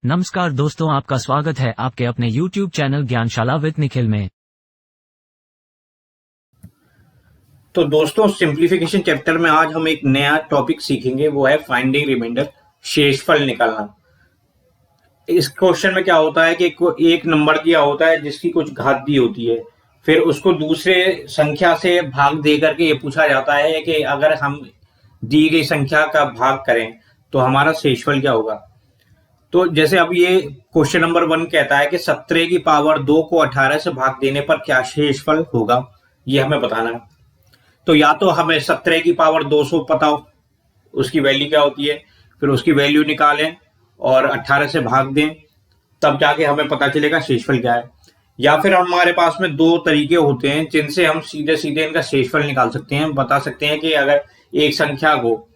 नमस्कार दोस्तों, आपका स्वागत है आपके अपने YouTube channel Gyanshala with Nikhil में। तो दोस्तों, सिंप्लीफिकेशन चैप्टर में आज हम एक नया टॉपिक सीखेंगे, वो है फाइंडिंग रिमाइंडर, शेषफल निकालना। इस क्वेश्चन में क्या होता है कि एक नंबर दिया होता है जिसकी कुछ घात दी होती है, फिर उसको दूसरे संख्या से भाग दे करके ये पूछा जाता है कि अगर हम दी गई संख्या का भाग करें तो हमारा शेषफल क्या होगा। तो जैसे अब ये क्वेश्चन नंबर 1 कहता है कि 17 की पावर 2 को 18 से भाग देने पर क्या शेषफल होगा, ये हमें बताना है। तो या तो हमें 17 की पावर 200 पता हो उसकी वैल्यू क्या होती है, फिर उसकी वैल्यू निकालें और 18 से भाग दें, तब जाके हमें पता चलेगा शेषफल क्या है। या फिर हमारे पास में दो तरीके होते हैं जिनसे हम सीधे सीधे इनका शेषफल निकाल सकते हैं, बता सकते हैं कि अगर एक संख्या को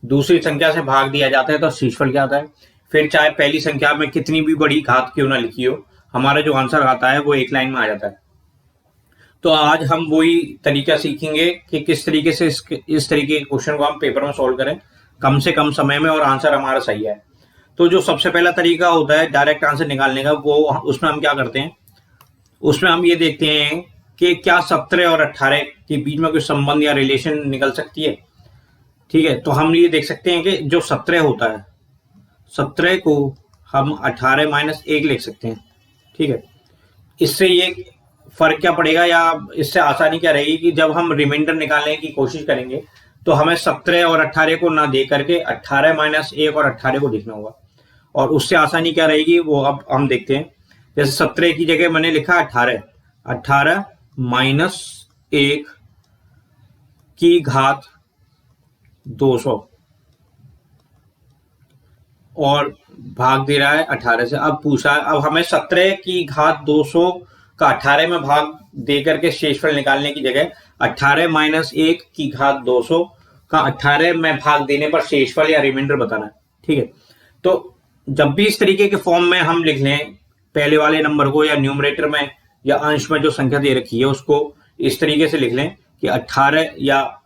दूसरी संख्या से भाग दिया जाता है तो शेषफल क्या आता है। फिर चाहे पहली संख्या में कितनी भी बड़ी घात क्यों ना लिखी हो, हमारा जो आंसर आता है वो एक लाइन में आ जाता है। तो आज हम वही तरीका सीखेंगे कि किस तरीके से इस तरीके के क्वेश्चन को हम पेपर में सॉल्व करें कम से कम समय में और आंसर हमारा सही है। तो जो सबसे पहला तरीका होता है डायरेक्ट आंसर निकालने का, वो उसमें हम क्या करते हैं, उसमें हम ये देखते हैं कि क्या 17 और 18 के बीच में कोई संबंध या रिलेशन निकल सकती है। ठीक है, तो हम ये देख सकते हैं कि जो 17 होता है, 17 को हम 18 माइनस 1 लिख सकते हैं। ठीक है, इससे ये फर्क क्या पड़ेगा या इससे आसानी क्या रहेगी कि जब हम रिमाइंडर निकालने की कोशिश करेंगे तो हमें 17 और 18 को ना दे करके 18 माइनस 1 और 18 को देखना होगा। और उससे आसानी क्या रहेगी वो अब हम देखते हैं। जैसे 17 की जगह मैंने लिखा 18, 18 माइनस 1 की घात 200 और भाग दे रहा है 18 से। अब पूछा है, अब हमें 17 की घात 200 का 18 में भाग दे करके शेषफल निकालने की जगह 18 माइनस 1 की घात 200 का 18 में भाग देने पर शेषफल या रिमाइंडर बताना है। ठीक है, तो जब भी इस तरीके के फॉर्म में हम लिख लें पहले वाले नंबर को, या न्यूमरेटर में या अंश में जो संख्या दे रखी है उसको इस तरीके से लिख लें कि 18 या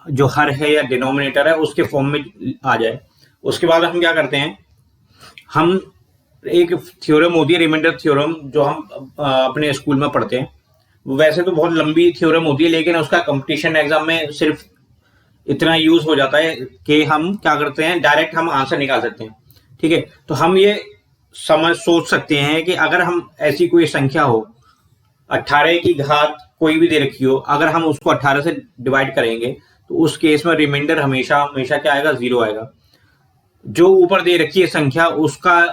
जो हर है या डिनोमिनेटर है उसके फॉर्म में आ जाए। उसके बाद हम क्या करते हैं, हम एक थ्योरम होती है रिमाइंडर थ्योरम, जो हम अपने स्कूल में पढ़ते हैं। वैसे तो बहुत लंबी थ्योरम होती है, लेकिन उसका कंपटीशन एग्जाम में सिर्फ इतना यूज हो जाता है कि हम क्या करते हैं, डायरेक्ट हम आंसर निकाल सकते हैं। ठीक है, तो हम ये सोच सकते हैं कि अगर हम ऐसी कोई संख्या हो, 18 की घात कोई भी दे रखी हो, अगर हम उसको 18 से डिवाइड करेंगे तो उस केस में रिमाइंडर हमेशा हमेशा क्या आएगा, 0 आएगा। जो ऊपर दे रखी है संख्या उसका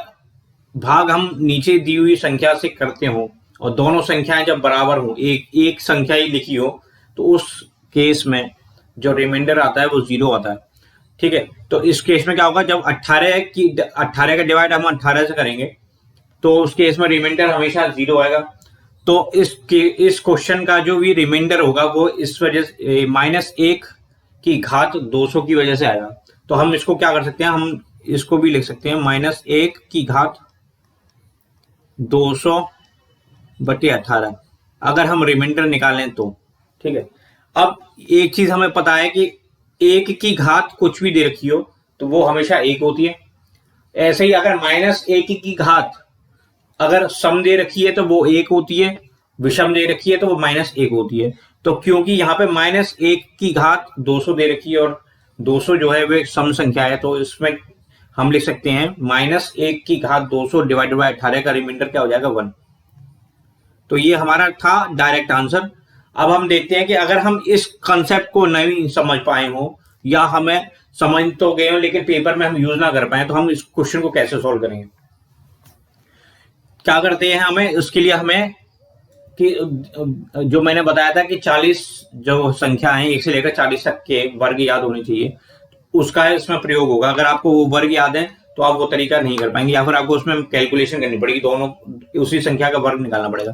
भाग हम नीचे दी हुई संख्या से करते हो और दोनों संख्याएं जब बराबर हो, एक संख्या ही लिखी हो, तो उस केस में जो रिमाइंडर आता है वो 0 आता है। ठीक है, तो इस केस में क्या होगा, जब 18 का डिवाइड हम 18 से करेंगे तो उस केस में रिमाइंडर हमेशा 0 आएगा। तो इस क्वेश्चन का जो भी रिमाइंडर होगा वो इस वजह से -1 की घात 200 की वजह से आएगा। तो हम इसको क्या कर सकते हैं, हम इसको भी लिख सकते हैं -1 की घात 200/18 अगर हम रिमाइंडर निकालें तो। ठीक है, अब एक चीज हमें पता है कि 1 की घात कुछ भी दे रखी हो तो वो हमेशा 1 होती है। ऐसे ही अगर -1 की घात अगर सम दे रखी है तो वो 1 होती है, विषम दे रखी है तो वो -1 होती है। तो क्योंकि यहाँ पे -1 की घात 200 दे रखी है और 200 जो है वो सम संख्या है, तो इसमें हम लिख सकते हैं -1 की घात 200 डिवाइडेड बाय 18 का रिमाइंडर क्या हो जाएगा, 1। तो ये हमारा था डायरेक्ट आंसर। अब हम देखते हैं कि अगर हम इस कंसेप्ट को नहीं समझ पाए हो या हमें समझ तो गए हो लेकिन पेपर में हम यूज ना कर पाए, तो हम इस क्वेश्चन को कैसे सॉल्व करेंगे। क्या करते हैं, हमें उसके लिए हमें कि जो मैंने बताया था कि 40 जो संख्या है 1 से लेकर 40 तक के वर्ग याद होने चाहिए, उसका इसमें प्रयोग होगा। अगर आपको वो वर्ग याद है तो आप वो तरीका नहीं कर पाएंगे, या फिर आपको उसमें कैलकुलेशन करनी पड़ेगी, दोनों उसी संख्या का वर्ग निकालना पड़ेगा।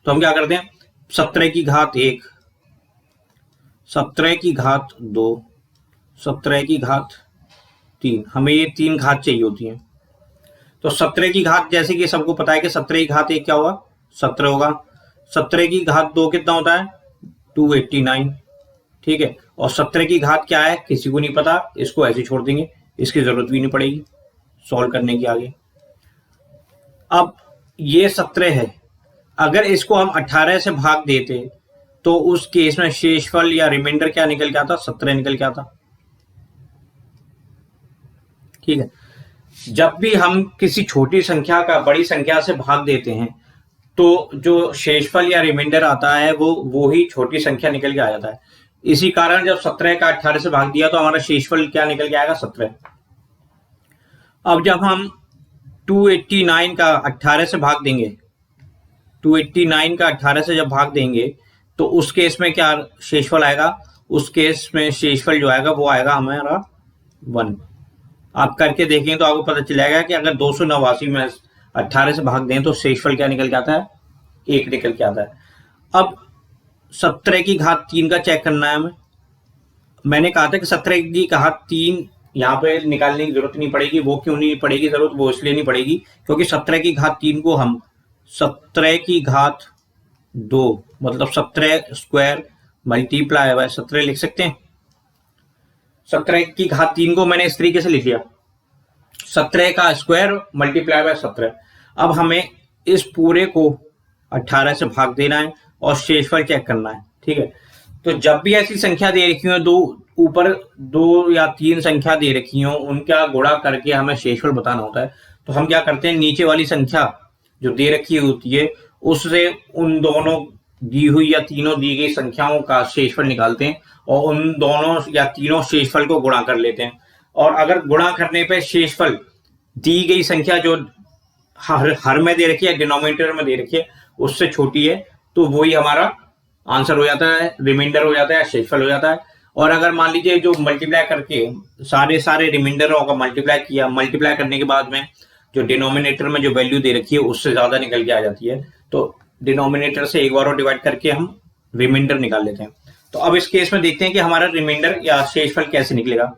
तो हम क्या करते हैं, 17 की घात 1, 17 की घात 2, 17 की घात 3, हमें ये 3 घात चाहिए होती है। तो 17 की घात, जैसे कि सबको पता है कि 17 की घात 1 क्या होगा, 17 होगा। 17 की घात 2 कितना होता है, 289। ठीक है, और 17 की घात क्या है किसी को नहीं पता, इसको ऐसे छोड़ देंगे, इसकी जरूरत भी नहीं पड़ेगी सॉल्व करने की आगे। अब ये 17 है, अगर इसको हम 18 से भाग देते तो उस केस में शेषफल या रिमाइंडर क्या निकल के आता? 17 निकल के आता। ठीक है, जब भी हम किसी छोटी संख्या का बड़ी संख्या से भाग देते हैं तो जो शेषफल या रिमाइंडर आता है वो ही छोटी संख्या निकल के आ जाता है। इसी कारण जब 17 का 18 से भाग दिया तो हमारा शेषफल क्या निकल के आएगा? 17। अब जब हम 289 का 18 से भाग देंगे, 289 का 18 से जब भाग देंगे तो उस केस में क्या शेषफल आएगा? उस केस में शेषफल जो आएगा वो आएगा हमारा 1। आप करके देखेंगे तो आपको पता चलेगा कि अगर 289 में 18 से भाग दें तो शेषफल क्या निकल के आता है? 1 निकल के आता है। अब 17 की घात 3 का चेक करना है हमें। मैंने कहा था कि 17 की घात 3 यहाँ पे निकालने की जरूरत नहीं पड़ेगी। वो क्यों नहीं पड़ेगी जरूरत? वो इसलिए नहीं पड़ेगी क्योंकि 17 की घात 3 को हम 17 की घात 2 मतलब 17 स्क्वायर मल्टीप्लाई बाय 17 लिख सकते हैं। 17 की घात 3 को मैंने इस तरीके से लिख लिया, 17 का स्क्वायर मल्टीप्लाई बाय 17। अब हमें इस पूरे को 18 से भाग देना है और शेषफल चेक करना है। ठीक है, तो जब भी ऐसी संख्या दे रखी हो, ऊपर 2 या 3 संख्या दे रखी हो, उनका गुणा करके हमें शेषफल बताना होता है। तो हम क्या करते हैं, नीचे वाली संख्या जो दे रखी होती है उससे उन दोनों दी हुई या तीनों दी गई संख्याओं का शेषफल निकालते हैं और उन दोनों या तीनों शेषफल को गुणा कर लेते हैं। और अगर गुणा करने पे शेषफल दी गई संख्या जो हर में दे रखी है, डिनोमिनेटर में दे रखी है, उससे छोटी है तो वही हमारा आंसर हो जाता है, रिमाइंडर हो जाता है, शेषफल हो जाता है। और अगर मान लीजिए जो मल्टीप्लाई करके सारे रिमाइंडरों का मल्टीप्लाई किया, मल्टीप्लाई करने के बाद में जो डिनोमिनेटर में जो वैल्यू दे रखी है उससे ज्यादा निकल के आ जाती है तो डिनोमिनेटर से एक बार और डिवाइड करके हम रिमाइंडर निकाल लेते हैं। तो अब इस केस में देखते हैं कि हमारा रिमाइंडर या शेषफल कैसे निकलेगा।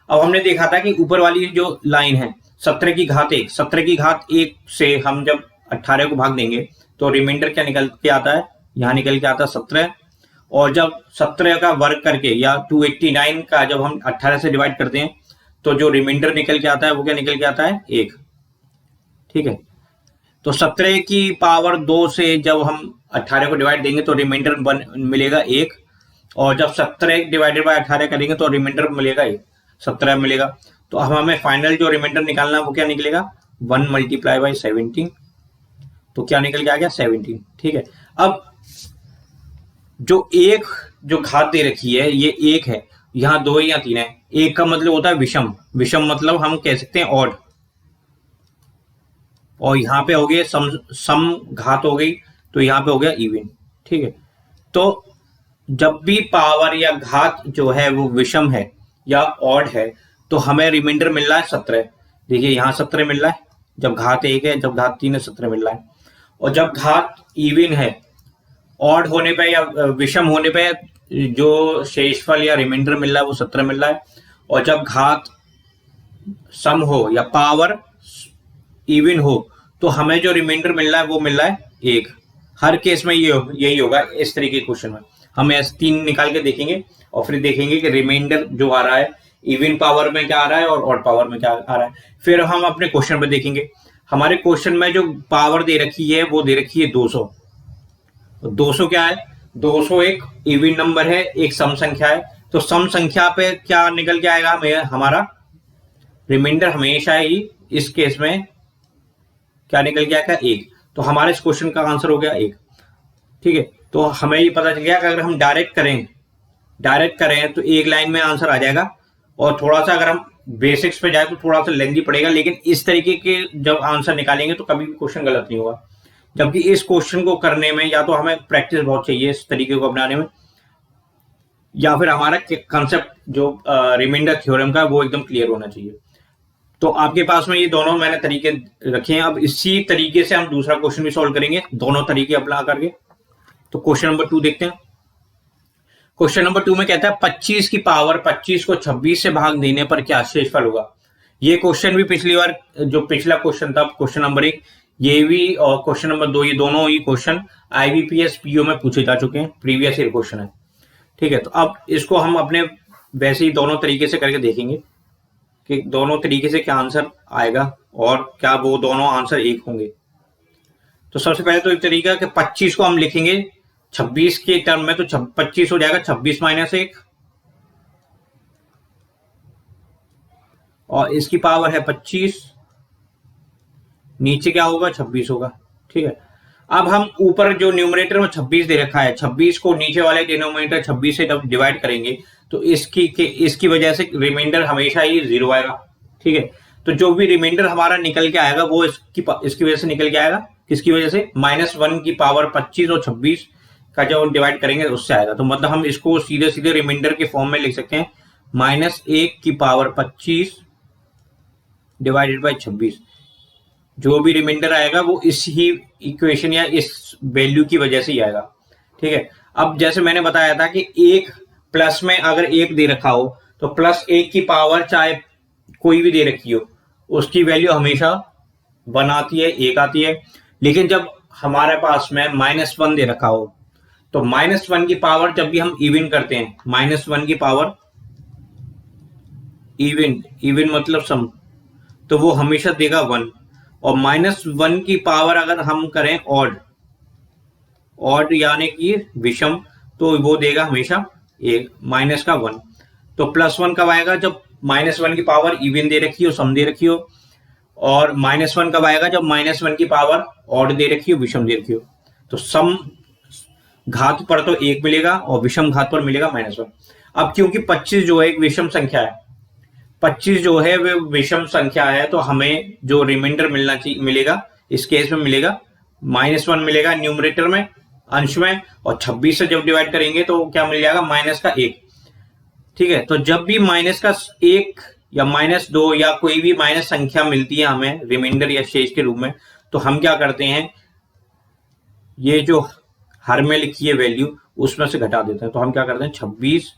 अब हमने देखा था कि ऊपर वाली जो लाइन है 17 की घात 1, 17 की घात 1 से हम जब 18 को भाग देंगे तो रिमाइंडर क्या निकल के आता है? यहाँ निकल के आता है 17। और जब 17 का वर्ग करके या 289 का जब हम 18 से डिवाइड करते हैं तो जो रिमाइंडर निकल के आता है वो क्या निकल के आता है? 1। ठीक है, तो 17 की पावर 2 से जब हम 18 को डिवाइड देंगे तो रिमाइंडर मिलेगा 1। और जब 17 डिवाइडेड बाय 18 करेंगे तो रिमाइंडर मिलेगा 1, 17 मिलेगा। तो अब हमें फाइनल जो रिमाइंडर निकालना है वो क्या निकलेगा? 1 मल्टीप्लाई बाई 17। तो क्या निकल के आ गया? 17। ठीक है, अब जो घात दे रखी है ये 1 है, यहाँ 2 या 3 है। 1 का मतलब होता है विषम, विषम मतलब हम कह सकते हैं ऑड। और यहाँ पे हो गए सम घात हो गई तो यहाँ पे हो गया इवन। ठीक है, तो जब भी पावर या घात जो है वो विषम है या ऑड है तो हमें रिमाइंडर मिल रहा है 17। देखिए यहाँ 17 मिल रहा है, जब घात 1 है, जब घात 3 है 17 मिल रहा है। और जब घात इवन है, ऑड होने पे या विषम होने पे जो शेषफल या रिमाइंडर मिल रहा है वो 17 मिल रहा है। और जब घात सम हो या पावर इवन हो तो हमें जो रिमाइंडर मिल रहा है वो मिल रहा है 1। हर केस में यही होगा। इस तरीके के क्वेश्चन में हम ऐसे 3 निकाल के देखेंगे और फिर देखेंगे कि रिमाइंडर जो आ रहा है इवन पावर में क्या आ रहा है और ऑड पावर में क्या आ रहा है। फिर हम अपने क्वेश्चन पे देखेंगे। हमारे क्वेश्चन में जो पावर दे रखी है वो दे रखी है 200। 200 क्या है? 200 एक इवन नंबर है, एक सम संख्या है। तो सम संख्या पे क्या निकल के आएगा? हमारा रिमाइंडर हमेशा ही इस केस में क्या निकल के आएगा? 1। तो हमारे इस क्वेश्चन का आंसर हो गया 1। ठीक है, तो हमें ये पता चल गया कि अगर हम डायरेक्ट करें तो एक लाइन में आंसर आ जाएगा। और थोड़ा सा अगर हम बेसिक्स पे जाए तो थोड़ा सा लेंथी पड़ेगा, लेकिन इस तरीके के जब आंसर निकालेंगे तो कभी भी क्वेश्चन गलत नहीं होगा। जबकि इस क्वेश्चन को करने में या तो हमें प्रैक्टिस बहुत चाहिए इस तरीके को अपनाने में, या फिर हमारा कंसेप्ट जो रिमाइंडर थ्योरम का वो एकदम क्लियर होना चाहिए। तो आपके पास में ये दोनों मैंने तरीके रखे हैं। अब इसी तरीके से हम दूसरा क्वेश्चन भी सॉल्व करेंगे, दोनों तरीके अप्लाई करके। तो क्वेश्चन नंबर 2 देखते हैं। क्वेश्चन नंबर 2 में कहता है 25 की पावर 25 को 26 से भाग देने पर क्या शेषफल होगा। ये क्वेश्चन भी पिछली बार जो पिछला क्वेश्चन था क्वेश्चन नंबर 1, ये भी और क्वेश्चन नंबर 2, ये दोनों ही क्वेश्चन IBPS PO में पूछे जा चुके हैं, प्रीवियस ईयर क्वेश्चन है। ठीक है, तो अब इसको हम अपने वैसे ही दोनों तरीके से करके देखेंगे कि दोनों तरीके से क्या आंसर आएगा और क्या वो दोनों आंसर एक होंगे। तो सबसे पहले तो एक तरीका कि 25 को हम लिखेंगे 26 के टर्म में, तो 25 हो जाएगा 26 माइनस 1 और इसकी पावर है 25, नीचे क्या होगा 26 होगा। ठीक है, अब हम ऊपर जो न्यूमरेटर में 26 दे रखा है, 26 को नीचे वाले डिनोमिनेटर 26 से डिवाइड करेंगे तो इसकी वजह से रिमाइंडर हमेशा ही 0 आएगा। ठीक है, तो जो भी रिमाइंडर हमारा निकल के आएगा वो इसकी वजह से निकल के आएगा, किसकी वजह से, -1 की पावर 25 और 26 का जो डिवाइड करेंगे उससे आएगा। तो मतलब हम इसको सीधे सीधे रिमाइंडर के फॉर्म में लिख सकते हैं, -1 की पावर 25 डिवाइडेड बाई 26। जो भी रिमाइंडर आएगा वो इस ही इक्वेशन या इस वैल्यू की वजह से ही आएगा। ठीक है, अब जैसे मैंने बताया था कि एक प्लस में अगर 1 दे रखा हो तो +1 की पावर चाहे कोई भी दे रखी हो उसकी वैल्यू हमेशा 1 आती है, 1 आती है। लेकिन जब हमारे पास में -1 दे रखा हो तो -1 की पावर जब भी हम इवन करते हैं, -1 की पावर इवन मतलब सम, तो वो हमेशा देगा 1। और -1 की पावर अगर हम करें ऑड यानी कि विषम, तो वो देगा हमेशा 1 माइनस का 1। तो +1 कब आएगा, जब -1 की पावर इवन दे रखी हो, सम दे रखी हो। और -1 कब आएगा, जब -1 की पावर ऑड दे रखी हो, विषम दे रखी हो। तो सम घात पर तो 1 मिलेगा और विषम घात पर मिलेगा -1। अब क्योंकि 25 जो है एक विषम संख्या है, 25 जो है वो विषम संख्या है, तो हमें जो रिमाइंडर मिलेगा इस केस में मिलेगा -1 मिलेगा न्यूमरेटर में, अंश में, और 26 से जब डिवाइड करेंगे तो क्या मिल जाएगा, -1। ठीक है, तो जब भी -1 या -2 या कोई भी माइनस संख्या मिलती है हमें रिमाइंडर या शेष के रूप में, तो हम क्या करते हैं, ये जो हर में लिखी है वैल्यू उसमें से घटा देते हैं। तो हम क्या करते हैं, 26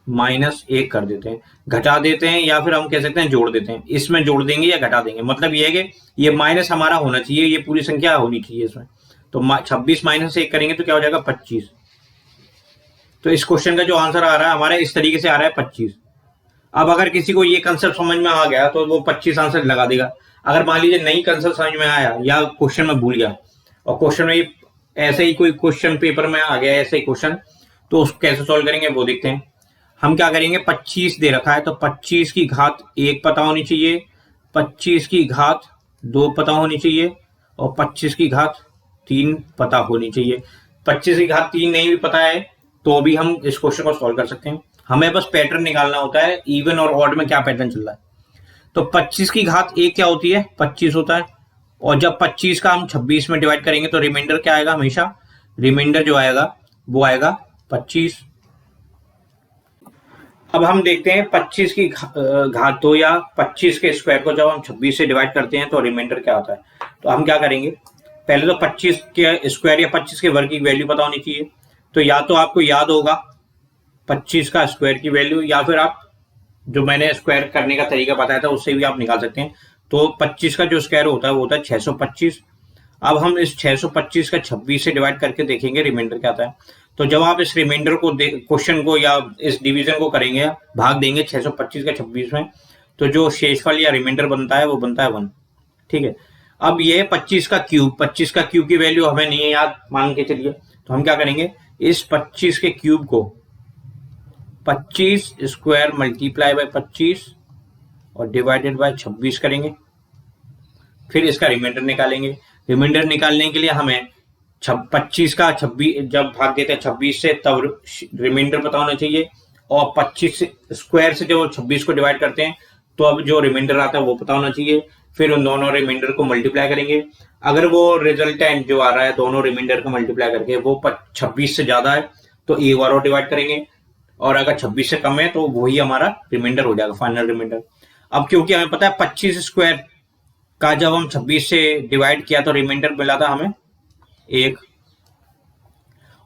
-1 कर देते हैं, घटा देते हैं, या फिर हम कह सकते हैं जोड़ देते हैं। इसमें जोड़ देंगे या घटा देंगे, मतलब ये है कि ये माइनस हमारा होना चाहिए, ये पूरी संख्या होनी चाहिए इसमें। तो 26 -1 करेंगे तो क्या हो जाएगा, 25। तो इस क्वेश्चन का जो आंसर आ रहा है हमारे इस तरीके से आ रहा है 25। अब अगर किसी को ये कंसेप्ट समझ में आ गया तो वो 25 आंसर लगा देगा। अगर मान लीजिए नई कंसेप्ट समझ में आया या क्वेश्चन में भूल गया और क्वेश्चन में ऐसे ही कोई क्वेश्चन पेपर में आ गया ऐसे ही क्वेश्चन, तो उसको कैसे सॉल्व करेंगे वो देखते हैं। हम क्या करेंगे, 25 दे रखा है तो 25 की घात 1 पता होनी चाहिए, 25 की घात 2 पता होनी चाहिए और 25 की घात 3 पता होनी चाहिए। 25 की घात 3 नहीं भी पता है तो भी हम इस क्वेश्चन को सॉल्व कर सकते हैं। हमें बस पैटर्न निकालना होता है, इवन और ऑड में क्या पैटर्न चल रहा है। तो 25 की घात 1 क्या होती है, 25 होता है। और जब 25 का हम 26 में डिवाइड करेंगे तो रिमाइंडर क्या आएगा, हमेशा रिमाइंडर जो आएगा वो आएगा 25। अब हम देखते हैं 25 की घात 2 या 25 के स्क्वायर को जब हम 26 से डिवाइड करते हैं तो रिमाइंडर क्या आता है। तो हम क्या करेंगे, पहले तो 25 के स्क्वायर या 25 के वर्ग की वैल्यू पता होनी चाहिए। तो या तो आपको याद होगा 25 का स्क्वायर की वैल्यू, या फिर आप जो मैंने स्क्वायर करने का तरीका बताया था उससे भी आप निकाल सकते हैं। तो 25 का जो स्क्वायर होता है वो होता है 625। अब हम इस 625 का 26 से डिवाइड करके देखेंगे रिमाइंडर क्या आता है। तो जब आप इस रिमाइंडर को क्वेश्चन को या इस डिवीजन को करेंगे, भाग देंगे 625 का 26 में, तो जो शेषफल या रिमाइंडर बनता है वो बनता है 1। ठीक है, अब ये 25 का क्यूब की वैल्यू हमें नहीं है याद, मान के चलिए। तो हम क्या करेंगे, इस 25 के क्यूब को 25 स्क्वायर मल्टीप्लाई बाय 25 और डिवाइडेड बाय 26 करेंगे। फिर इसका रिमाइंडर निकालेंगे। रिमाइंडर निकालने के लिए हमें 25 का 26 जब भाग देते हैं 26 से तब रिमाइंडर पता होना चाहिए, और 25 स्क्वायर से जब 26 को डिवाइड करते हैं तो अब जो रिमाइंडर आता है वो पता होना चाहिए। फिर उन दोनों रिमाइंडर को मल्टीप्लाई करेंगे। अगर वो रिजल्टेंट जो आ रहा है दोनों रिमाइंडर को मल्टीप्लाई करके वो 26 से ज्यादा है तो एक बार और डिवाइड करेंगे, और अगर 26 से कम है तो वही हमारा रिमाइंडर हो जाएगा, फाइनल रिमाइंडर। अब क्योंकि हमें पता है 25 स्क्वायर का जब हम 26 से डिवाइड किया तो रिमाइंडर मिला था हमें 1,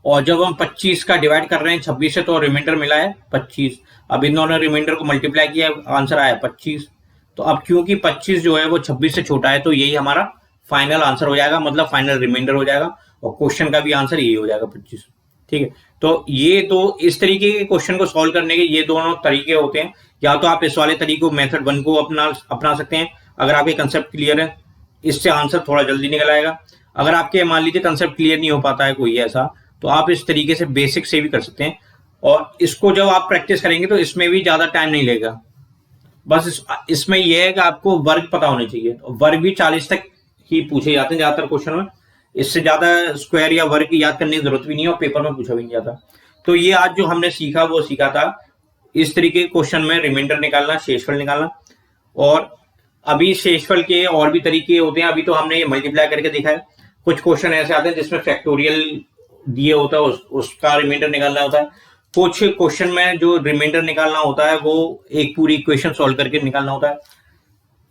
और जब हम 25 का डिवाइड कर रहे हैं 26 से तो रिमाइंडर मिला है 25। अब इन दोनों रिमाइंडर को मल्टीप्लाई किया, आंसर आया 25। तो अब क्योंकि 25 जो है वो 26 से छोटा है तो यही हमारा फाइनल आंसर हो जाएगा, मतलब फाइनल रिमाइंडर हो जाएगा, और क्वेश्चन का भी आंसर यही हो जाएगा 25। ठीक है, तो ये तो इस तरीके के क्वेश्चन को सॉल्व करने के ये दोनों तरीके होते हैं। या तो आप इस वाले तरीके मेथड 1 को अपना सकते हैं अगर आपके कंसेप्ट क्लियर है, इससे आंसर थोड़ा जल्दी निकल आएगा। अगर आपके मान लीजिए कंसेप्ट क्लियर नहीं हो पाता है कोई ऐसा, तो आप इस तरीके से बेसिक से भी कर सकते हैं। और इसको जब आप प्रैक्टिस करेंगे तो इसमें भी ज्यादा टाइम नहीं लगेगा। बस इसमें यह है कि आपको वर्ग पता होने चाहिए। वर्ग भी 40 तक ही पूछे जाते हैं ज्यादातर क्वेश्चन में, इससे ज्यादा स्क्वायर या वर्ग याद करने की जरूरत भी नहीं है और पेपर में पूछा भी नहीं जाता। तो ये आज जो हमने सीखा वो सीखा था इस तरीके के क्वेश्चन में रिमाइंडर निकालना, शेषफल निकालना। और अभी शेषफल के और भी तरीके होते हैं। अभी तो हमने ये मल्टीप्लाई करके देखा है। कुछ क्वेश्चन ऐसे आते हैं जिसमें फैक्टोरियल दिए होता है, उसका रिमाइंडर निकालना होता है। कुछ क्वेश्चन में जो रिमाइंडर निकालना होता है वो एक पूरी इक्वेशन सॉल्व करके निकालना होता है।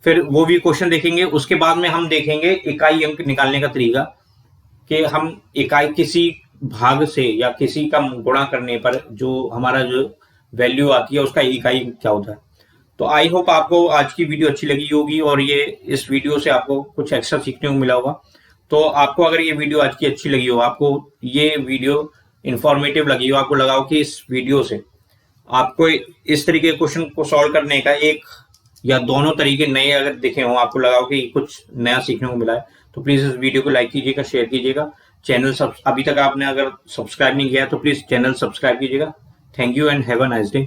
फिर वो भी क्वेश्चन देखेंगे। उसके बाद में हम देखेंगे इकाई अंक निकालने का तरीका, कि हम इकाई किसी भाग से या किसी का गुणा करने पर जो हमारा जो वैल्यू आती है उसका इकाई क्या होता है। तो आई होप आपको आज की वीडियो अच्छी लगी होगी और ये इस वीडियो से आपको कुछ एक्स्ट्रा सीखने को मिला होगा। तो आपको अगर ये वीडियो आज की अच्छी लगी हो, आपको ये वीडियो इंफॉर्मेटिव लगी हो, आपको लगा हो कि इस वीडियो से आपको इस तरीके के क्वेश्चन को सॉल्व करने का एक या दोनों तरीके नए अगर दिखे हो, आपको लगा हो कि कुछ नया सीखने को मिला है, तो प्लीज इस वीडियो को लाइक कीजिएगा, शेयर कीजिएगा। चैनल अभी तक आपने अगर सब्सक्राइब नहीं किया है तो प्लीज चैनल सब्सक्राइब कीजिएगा। Thank you and have a nice day.